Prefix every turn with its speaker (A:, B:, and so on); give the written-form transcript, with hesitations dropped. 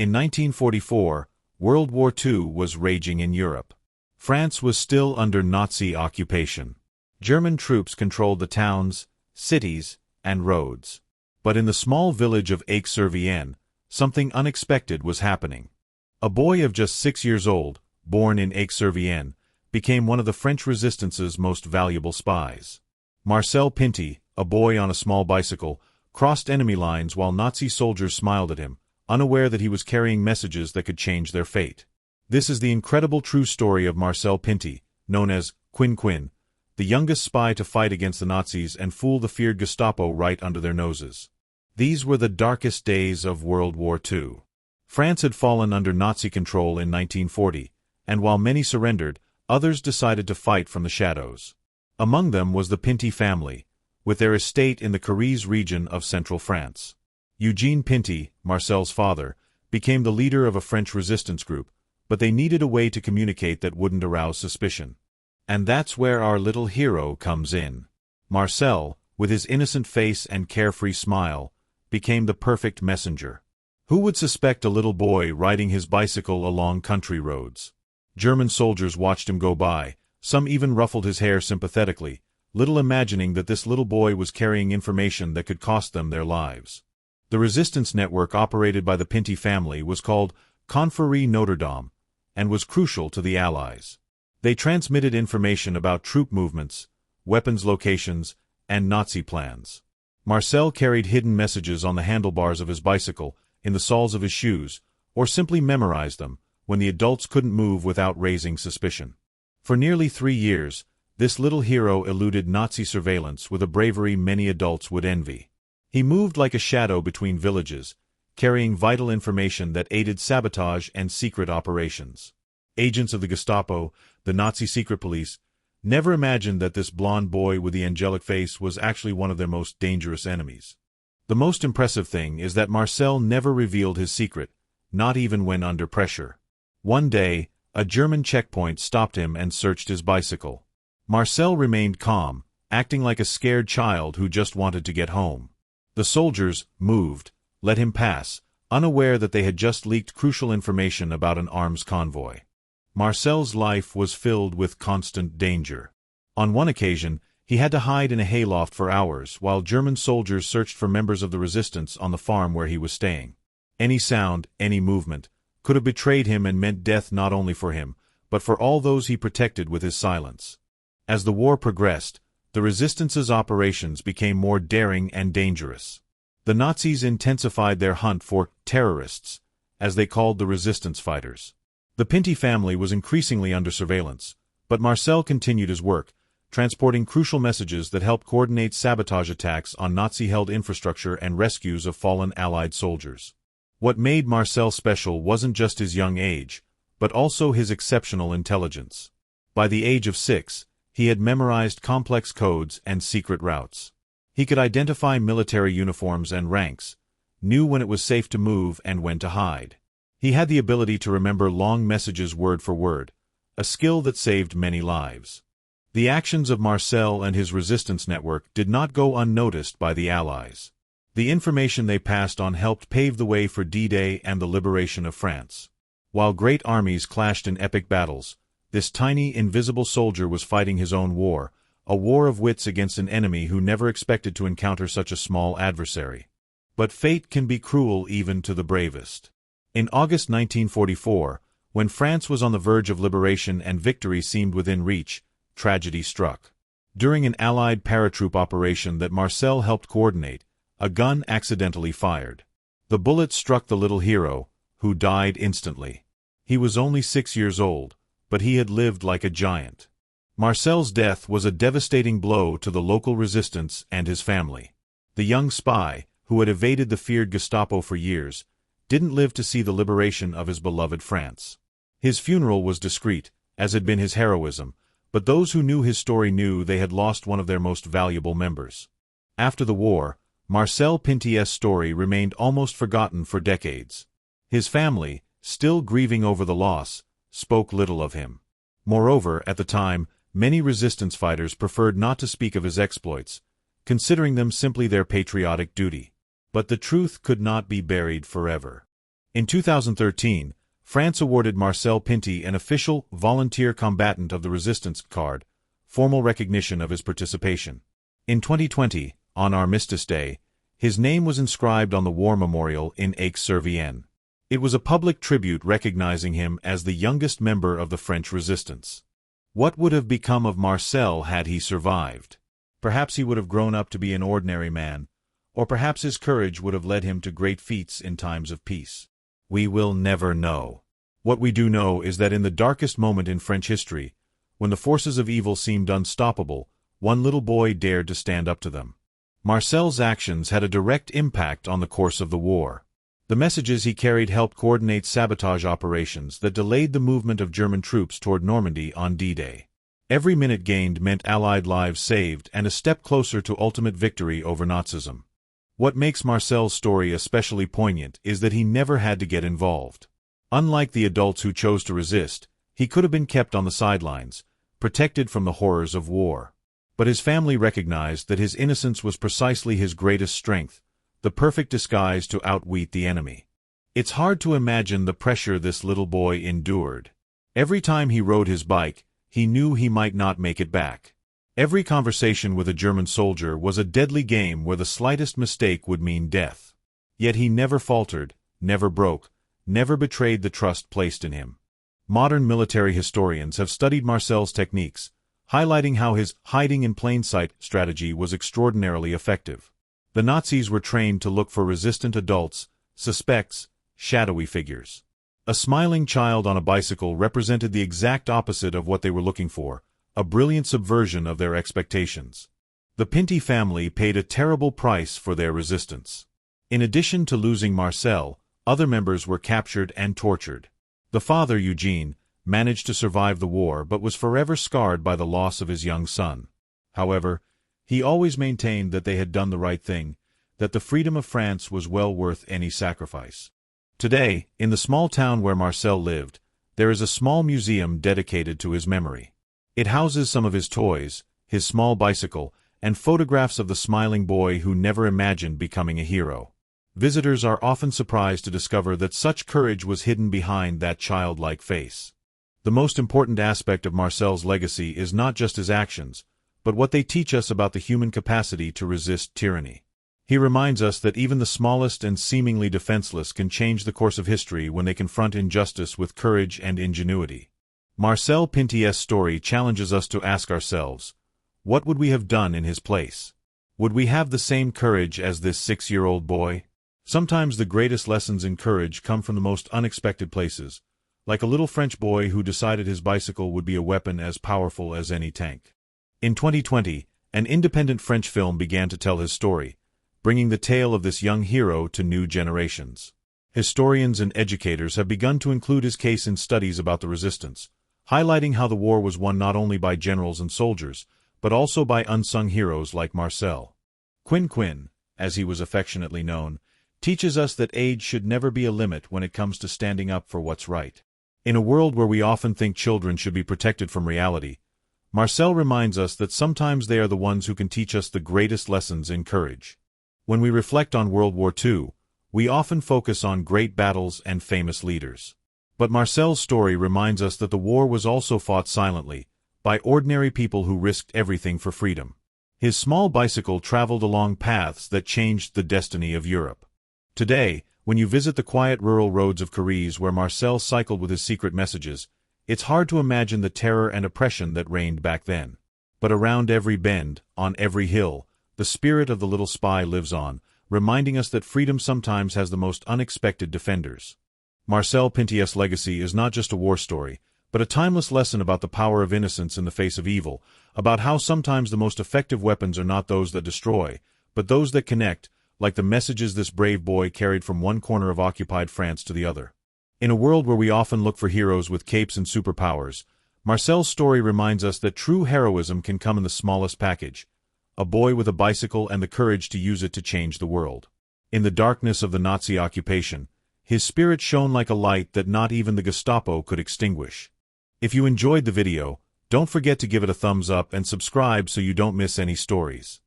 A: In 1944, World War II was raging in Europe. France was still under Nazi occupation. German troops controlled the towns, cities, and roads. But in the small village of Aixe-sur-Vienne, something unexpected was happening. A boy of just 6 years old, born in Aixe-sur-Vienne, became one of the French resistance's most valuable spies. Marcel Pinte, a boy on a small bicycle, crossed enemy lines while Nazi soldiers smiled at him, unaware that he was carrying messages that could change their fate. This is the incredible true story of Marcel Pinte, known as Quinquin, the youngest spy to fight against the Nazis and fool the feared Gestapo right under their noses. These were the darkest days of World War II. France had fallen under Nazi control in 1940, and while many surrendered, others decided to fight from the shadows. Among them was the Pinté family, with their estate in the Corrèze region of central France. Eugène Pinté, Marcel's father, became the leader of a French resistance group, but they needed a way to communicate that wouldn't arouse suspicion. And that's where our little hero comes in. Marcel, with his innocent face and carefree smile, became the perfect messenger. Who would suspect a little boy riding his bicycle along country roads? German soldiers watched him go by, some even ruffled his hair sympathetically, little imagining that this little boy was carrying information that could cost them their lives. The resistance network operated by the Pinté family was called Confrérie Notre Dame, and was crucial to the Allies. They transmitted information about troop movements, weapons locations, and Nazi plans. Marcel carried hidden messages on the handlebars of his bicycle, in the soles of his shoes, or simply memorized them, when the adults couldn't move without raising suspicion. For nearly 3 years, this little hero eluded Nazi surveillance with a bravery many adults would envy. He moved like a shadow between villages, carrying vital information that aided sabotage and secret operations. Agents of the Gestapo, the Nazi secret police, never imagined that this blond boy with the angelic face was actually one of their most dangerous enemies. The most impressive thing is that Marcel never revealed his secret, not even when under pressure. One day, a German checkpoint stopped him and searched his bicycle. Marcel remained calm, acting like a scared child who just wanted to get home. The soldiers, moved, let him pass, unaware that they had just leaked crucial information about an arms convoy. Marcel's life was filled with constant danger. On one occasion, he had to hide in a hayloft for hours while German soldiers searched for members of the resistance on the farm where he was staying. Any sound, any movement, could have betrayed him and meant death not only for him, but for all those he protected with his silence. As the war progressed, the resistance's operations became more daring and dangerous. The Nazis intensified their hunt for terrorists, as they called the resistance fighters. The Pinté family was increasingly under surveillance, but Marcel continued his work, transporting crucial messages that helped coordinate sabotage attacks on Nazi-held infrastructure and rescues of fallen Allied soldiers. What made Marcel special wasn't just his young age, but also his exceptional intelligence. By the age of 6, he had memorized complex codes and secret routes. He could identify military uniforms and ranks, knew when it was safe to move and when to hide. He had the ability to remember long messages word for word, a skill that saved many lives. The actions of Marcel and his resistance network did not go unnoticed by the Allies. The information they passed on helped pave the way for D-Day and the liberation of France. While great armies clashed in epic battles, this tiny, invisible soldier was fighting his own war, a war of wits against an enemy who never expected to encounter such a small adversary. But fate can be cruel even to the bravest. In August 1944, when France was on the verge of liberation and victory seemed within reach, tragedy struck. During an Allied paratroop operation that Marcel helped coordinate, a gun accidentally fired. The bullet struck the little hero, who died instantly. He was only 6 years old, but he had lived like a giant. Marcel's death was a devastating blow to the local resistance and his family. The young spy, who had evaded the feared Gestapo for years, didn't live to see the liberation of his beloved France. His funeral was discreet, as had been his heroism, but those who knew his story knew they had lost one of their most valuable members. After the war, Marcel Pinté's story remained almost forgotten for decades. His family, still grieving over the loss, spoke little of him. Moreover, at the time, many resistance fighters preferred not to speak of his exploits, considering them simply their patriotic duty. But the truth could not be buried forever. In 2013, France awarded Marcel Pinte an official Volunteer Combatant of the Resistance card, formal recognition of his participation. In 2020, on Armistice Day, his name was inscribed on the War Memorial in Aixe-sur-Vienne. It was a public tribute recognizing him as the youngest member of the French resistance. What would have become of Marcel had he survived? Perhaps he would have grown up to be an ordinary man, or perhaps his courage would have led him to great feats in times of peace. We will never know. What we do know is that in the darkest moment in French history, when the forces of evil seemed unstoppable, one little boy dared to stand up to them. Marcel's actions had a direct impact on the course of the war. The messages he carried helped coordinate sabotage operations that delayed the movement of German troops toward Normandy on D-Day. Every minute gained meant Allied lives saved and a step closer to ultimate victory over Nazism. What makes Marcel's story especially poignant is that he never had to get involved. Unlike the adults who chose to resist, he could have been kept on the sidelines, protected from the horrors of war. But his family recognized that his innocence was precisely his greatest strength, the perfect disguise to outwit the enemy. It's hard to imagine the pressure this little boy endured. Every time he rode his bike, he knew he might not make it back. Every conversation with a German soldier was a deadly game where the slightest mistake would mean death. Yet he never faltered, never broke, never betrayed the trust placed in him. Modern military historians have studied Marcel's techniques, highlighting how his hiding in plain sight strategy was extraordinarily effective. The Nazis were trained to look for resistant adults, suspects, shadowy figures. A smiling child on a bicycle represented the exact opposite of what they were looking for, a brilliant subversion of their expectations. The Pinté family paid a terrible price for their resistance. In addition to losing Marcel, other members were captured and tortured. The father, Eugene, managed to survive the war but was forever scarred by the loss of his young son. However, he always maintained that they had done the right thing, that the freedom of France was well worth any sacrifice. Today, in the small town where Marcel lived, there is a small museum dedicated to his memory. It houses some of his toys, his small bicycle, and photographs of the smiling boy who never imagined becoming a hero. Visitors are often surprised to discover that such courage was hidden behind that childlike face. The most important aspect of Marcel's legacy is not just his actions, but what they teach us about the human capacity to resist tyranny. He reminds us that even the smallest and seemingly defenseless can change the course of history when they confront injustice with courage and ingenuity. Marcel Pinté's story challenges us to ask ourselves, what would we have done in his place? Would we have the same courage as this 6-year-old boy? Sometimes the greatest lessons in courage come from the most unexpected places, like a little French boy who decided his bicycle would be a weapon as powerful as any tank. In 2020, an independent French film began to tell his story, bringing the tale of this young hero to new generations. Historians and educators have begun to include his case in studies about the resistance, highlighting how the war was won not only by generals and soldiers, but also by unsung heroes like Marcel. Quinquin, as he was affectionately known, teaches us that age should never be a limit when it comes to standing up for what's right. In a world where we often think children should be protected from reality, Marcel reminds us that sometimes they are the ones who can teach us the greatest lessons in courage. When we reflect on World War II, we often focus on great battles and famous leaders. But Marcel's story reminds us that the war was also fought silently, by ordinary people who risked everything for freedom. His small bicycle traveled along paths that changed the destiny of Europe. Today, when you visit the quiet rural roads of Paris where Marcel cycled with his secret messages, it's hard to imagine the terror and oppression that reigned back then. But around every bend, on every hill, the spirit of the little spy lives on, reminding us that freedom sometimes has the most unexpected defenders. Marcel Pinté's legacy is not just a war story, but a timeless lesson about the power of innocence in the face of evil, about how sometimes the most effective weapons are not those that destroy, but those that connect, like the messages this brave boy carried from one corner of occupied France to the other. In a world where we often look for heroes with capes and superpowers, Marcel's story reminds us that true heroism can come in the smallest package, a boy with a bicycle and the courage to use it to change the world. In the darkness of the Nazi occupation, his spirit shone like a light that not even the Gestapo could extinguish. If you enjoyed the video, don't forget to give it a thumbs up and subscribe so you don't miss any stories.